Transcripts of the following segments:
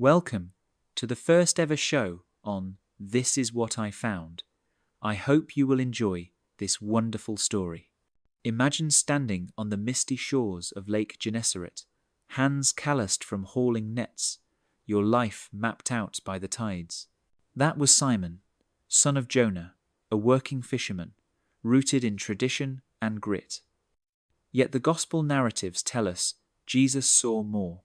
Welcome to the first ever show on This Is What I Found. I hope you will enjoy this wonderful story. Imagine standing on the misty shores of Lake Gennesaret, hands calloused from hauling nets, your life mapped out by the tides. That was Simon, son of Jonah, a working fisherman, rooted in tradition and grit. Yet the gospel narratives tell us Jesus saw more.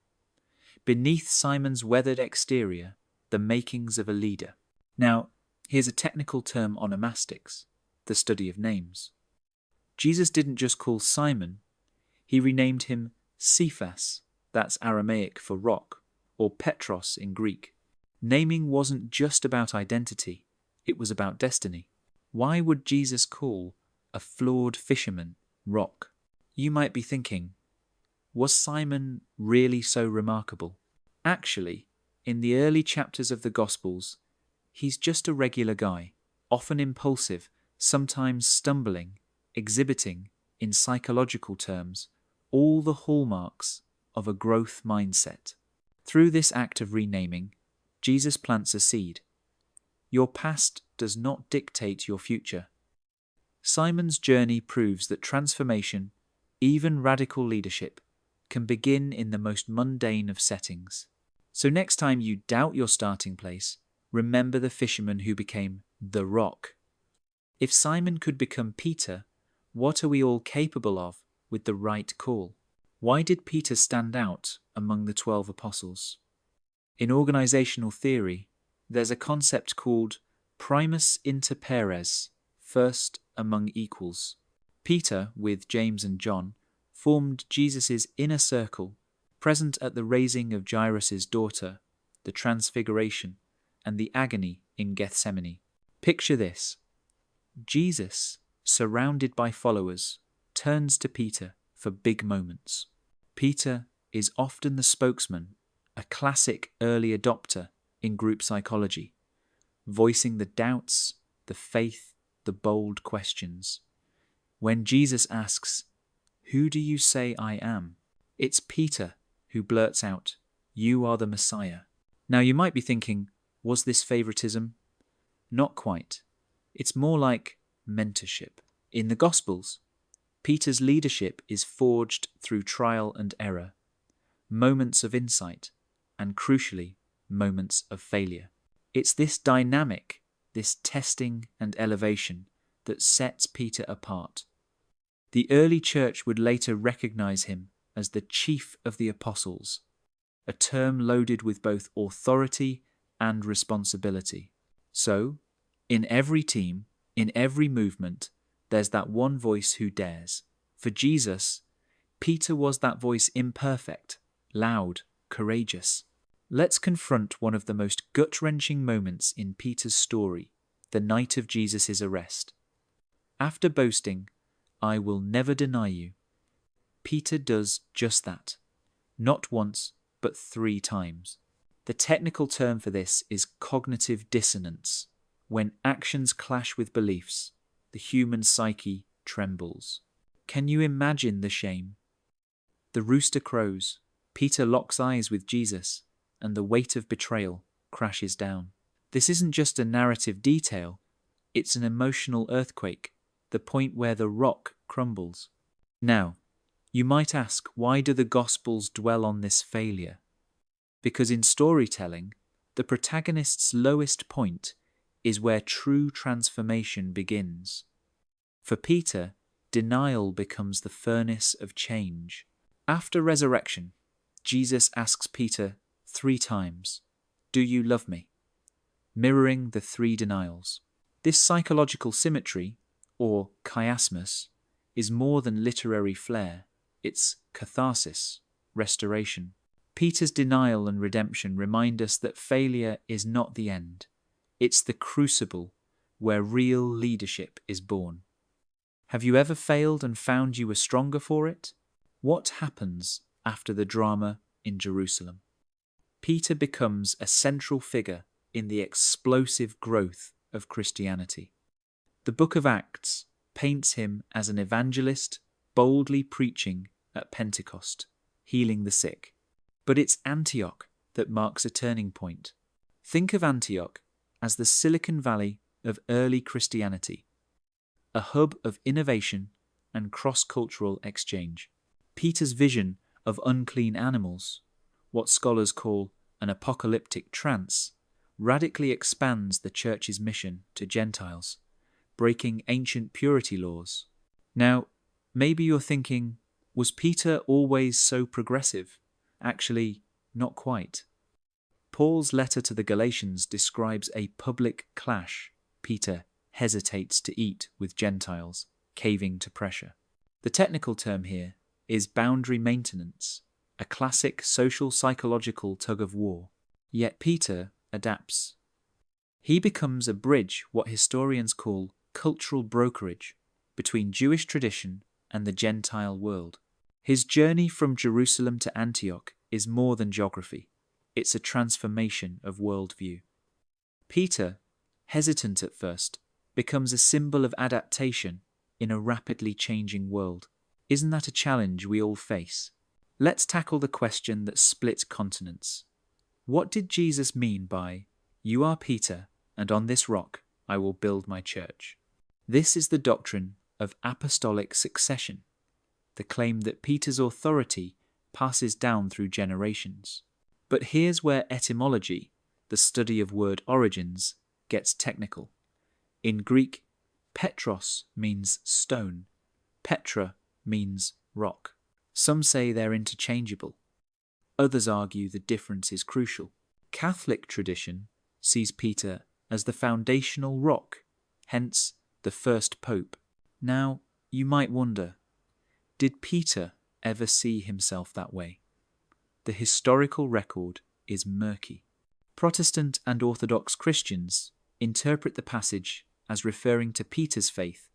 Beneath Simon's weathered exterior, the makings of a leader. Now, here's a technical term onomastics, the study of names. Jesus didn't just call Simon, he renamed him Cephas, that's Aramaic for rock, or Petros in Greek. Naming wasn't just about identity, it was about destiny. Why would Jesus call a flawed fisherman rock? You might be thinking, was Simon really so remarkable? Actually, in the early chapters of the Gospels, he's just a regular guy, often impulsive, sometimes stumbling, exhibiting, in psychological terms, all the hallmarks of a growth mindset. Through this act of renaming, Jesus plants a seed. Your past does not dictate your future. Simon's journey proves that transformation, even radical leadership, can begin in the most mundane of settings. So next time you doubt your starting place, remember the fisherman who became the rock. If Simon could become Peter, what are we all capable of with the right call? Why did Peter stand out among the 12 apostles? In organizational theory, there's a concept called primus inter pares, first among equals. Peter, with James and John, formed Jesus' inner circle, present at the raising of Jairus' daughter, the transfiguration, and the agony in Gethsemane. Picture this. Jesus, surrounded by followers, turns to Peter for big moments. Peter is often the spokesman, a classic early adopter in group psychology, voicing the doubts, the faith, the bold questions. When Jesus asks, "Who do you say I am?" it's Peter who blurts out, "You are the Messiah." Now you might be thinking, was this favoritism? Not quite. It's more like mentorship. In the Gospels, Peter's leadership is forged through trial and error, moments of insight, and crucially, moments of failure. It's this dynamic, this testing and elevation, that sets Peter apart. The early church would later recognize him as the chief of the apostles, a term loaded with both authority and responsibility. So, in every team, in every movement, there's that one voice who dares. For Jesus, Peter was that voice, imperfect, loud, courageous. Let's confront one of the most gut-wrenching moments in Peter's story, the night of Jesus' arrest. After boasting, "I will never deny you," Peter does just that. Not once, but 3 times. The technical term for this is cognitive dissonance. When actions clash with beliefs, the human psyche trembles. Can you imagine the shame? The rooster crows, Peter locks eyes with Jesus, and the weight of betrayal crashes down. This isn't just a narrative detail, it's an emotional earthquake, the point where the rock crumbles. Now, you might ask, why do the Gospels dwell on this failure? Because in storytelling, the protagonist's lowest point is where true transformation begins. For Peter, denial becomes the furnace of change. After resurrection, Jesus asks Peter 3 times, "Do you love me?" mirroring the 3 denials. This psychological symmetry, or chiasmus, is more than literary flair. It's catharsis, restoration. Peter's denial and redemption remind us that failure is not the end. It's the crucible where real leadership is born. Have you ever failed and found you were stronger for it? What happens after the drama in Jerusalem? Peter becomes a central figure in the explosive growth of Christianity. The book of Acts paints him as an evangelist boldly preaching at Pentecost, healing the sick. But it's Antioch, that marks a turning point. Think of Antioch as the Silicon Valley of early Christianity, a hub of innovation and cross-cultural exchange. Peter's vision of unclean animals, what scholars call an apocalyptic trance, radically expands the church's mission to Gentiles, breaking ancient purity laws. Now, maybe you're thinking, was Peter always so progressive? Actually, not quite. Paul's letter to the Galatians describes a public clash Peter hesitates to eat with Gentiles, caving to pressure. The technical term here is boundary maintenance, a classic social psychological tug of war. Yet Peter adapts. He becomes a bridge, what historians call cultural brokerage, between Jewish tradition and the Gentile world. His journey from Jerusalem to Antioch is more than geography. It's a transformation of worldview. Peter, hesitant at first, becomes a symbol of adaptation in a rapidly changing world. Isn't that a challenge we all face? Let's tackle the question that split continents. What did Jesus mean by, "You are Peter, and on this rock I will build my church"? This is the doctrine of apostolic succession, the claim that Peter's authority passes down through generations. But here's where etymology, the study of word origins, gets technical. In Greek, Petros means stone, Petra means rock. Some say they're interchangeable. Others argue the difference is crucial. Catholic tradition sees Peter as the foundational rock, hence the first pope. Now, you might wonder, did Peter ever see himself that way? The historical record is murky. Protestant and Orthodox Christians interpret the passage as referring to Peter's faith,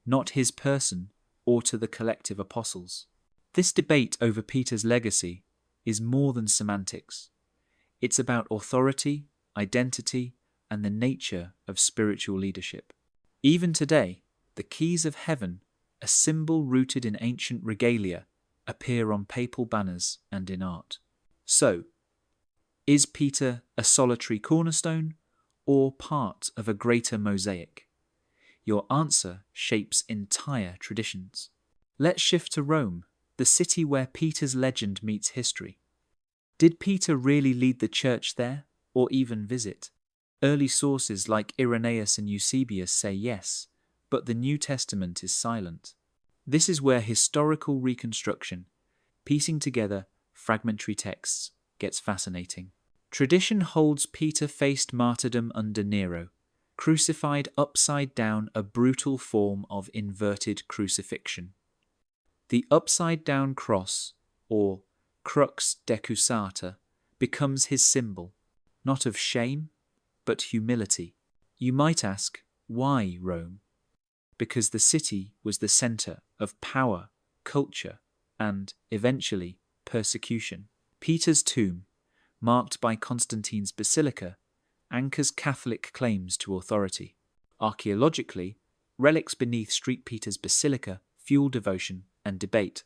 not his person or to the collective apostles. This debate over Peter's legacy is more than semantics. It's about authority, identity, and the nature of spiritual leadership. Even today, the keys of heaven, a symbol rooted in ancient regalia, appear on papal banners and in art. So, is Peter a solitary cornerstone or part of a greater mosaic? Your answer shapes entire traditions. Let's shift to Rome, the city where Peter's legend meets history. Did Peter really lead the church there, or even visit? Early sources like Irenaeus and Eusebius say yes, but the New Testament is silent. This is where historical reconstruction, piecing together fragmentary texts, gets fascinating. Tradition holds Peter faced martyrdom under Nero, crucified upside down, a brutal form of inverted crucifixion. The upside-down cross, or crux decusata, becomes his symbol, not of shame, but humility. You might ask, why Rome? Because the city was the centre of power, culture, and, eventually, persecution. Peter's tomb, marked by Constantine's basilica, anchors Catholic claims to authority. Archaeologically, relics beneath St. Peter's Basilica fuel devotion and debate.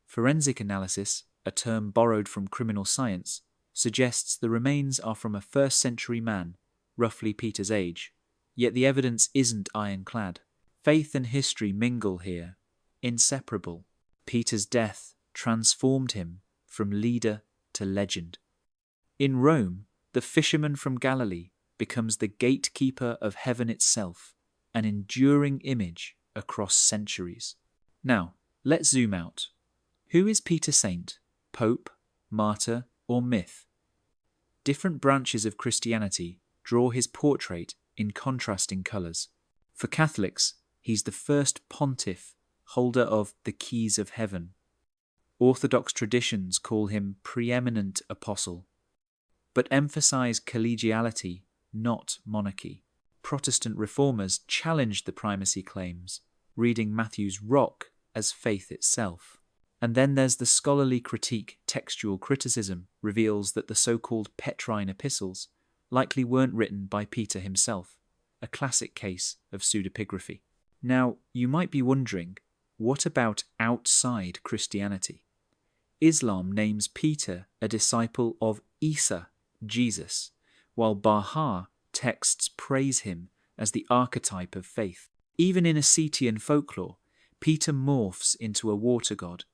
Forensic analysis, a term borrowed from criminal science, suggests the remains are from a first-century man, roughly Peter's age, yet the evidence isn't ironclad. Faith and history mingle here, inseparable. Peter's death transformed him from leader to legend. In Rome, the fisherman from Galilee becomes the gatekeeper of heaven itself, an enduring image across centuries. Now, let's zoom out. Who is Peter Saint? Pope, martyr, or myth? Different branches of Christianity draw his portrait in contrasting colours. For Catholics, he's the first pontiff, holder of the keys of heaven. Orthodox traditions call him preeminent apostle, but emphasise collegiality, not monarchy. Protestant reformers challenged the primacy claims, reading Matthew's rock as faith itself. And then there's the scholarly critique. Textual criticism reveals that the so-called Petrine epistles likely weren't written by Peter himself, a classic case of pseudepigraphy. Now, you might be wondering, what about outside Christianity? Islam names Peter a disciple of Isa, Jesus, while Baha texts praise him as the archetype of faith. Even in Ossetian folklore, Peter morphs into a water god,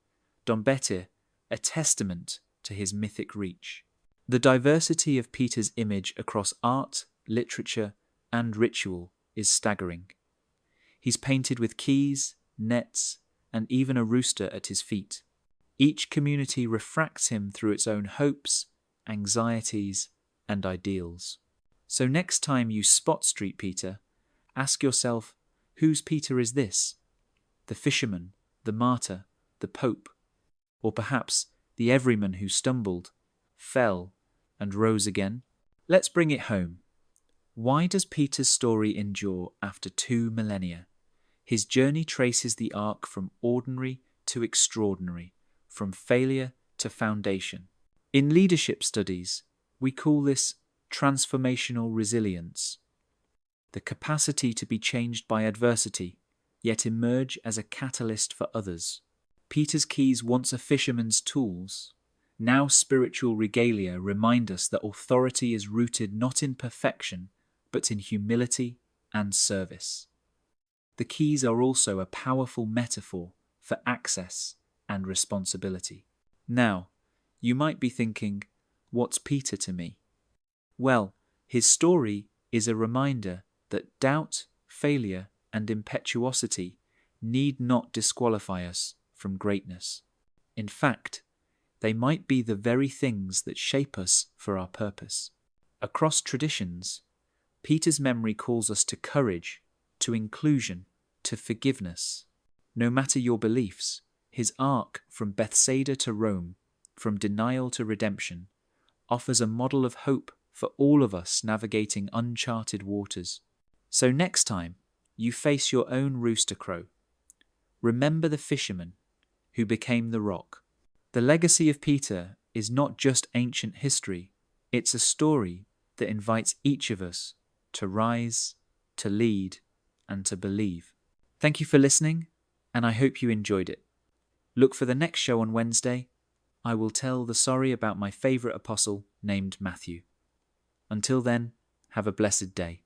Dombete, a testament to his mythic reach. The diversity of Peter's image across art, literature, and ritual is staggering. He's painted with keys, nets, and even a rooster at his feet. Each community refracts him through its own hopes, anxieties, and ideals. So next time you spot Street Peter, ask yourself, whose Peter is this? The fisherman, the martyr, the pope, or perhaps the everyman who stumbled, fell, and rose again? Let's bring it home. Why does Peter's story endure after 2 millennia? His journey traces the arc from ordinary to extraordinary, from failure to foundation. In leadership studies, we call this transformational resilience, the capacity to be changed by adversity, yet emerge as a catalyst for others. Peter's keys, once a fisherman's tools, now spiritual regalia, remind us that authority is rooted not in perfection, but in humility and service. The keys are also a powerful metaphor for access and responsibility. Now, you might be thinking, what's Peter to me? Well, his story is a reminder that doubt, failure, and impetuosity need not disqualify us from greatness. In fact, they might be the very things that shape us for our purpose. Across traditions, Peter's memory calls us to courage, to inclusion, to forgiveness. No matter your beliefs, his arc from Bethsaida to Rome, from denial to redemption, offers a model of hope for all of us navigating uncharted waters. So next time you face your own rooster crow, remember the fisherman who became the rock. The legacy of Peter is not just ancient history, it's a story that invites each of us to rise, to lead, and to believe. Thank you for listening, and I hope you enjoyed it. Look for the next show on Wednesday. I will tell the story about my favourite apostle named Matthew. Until then, have a blessed day.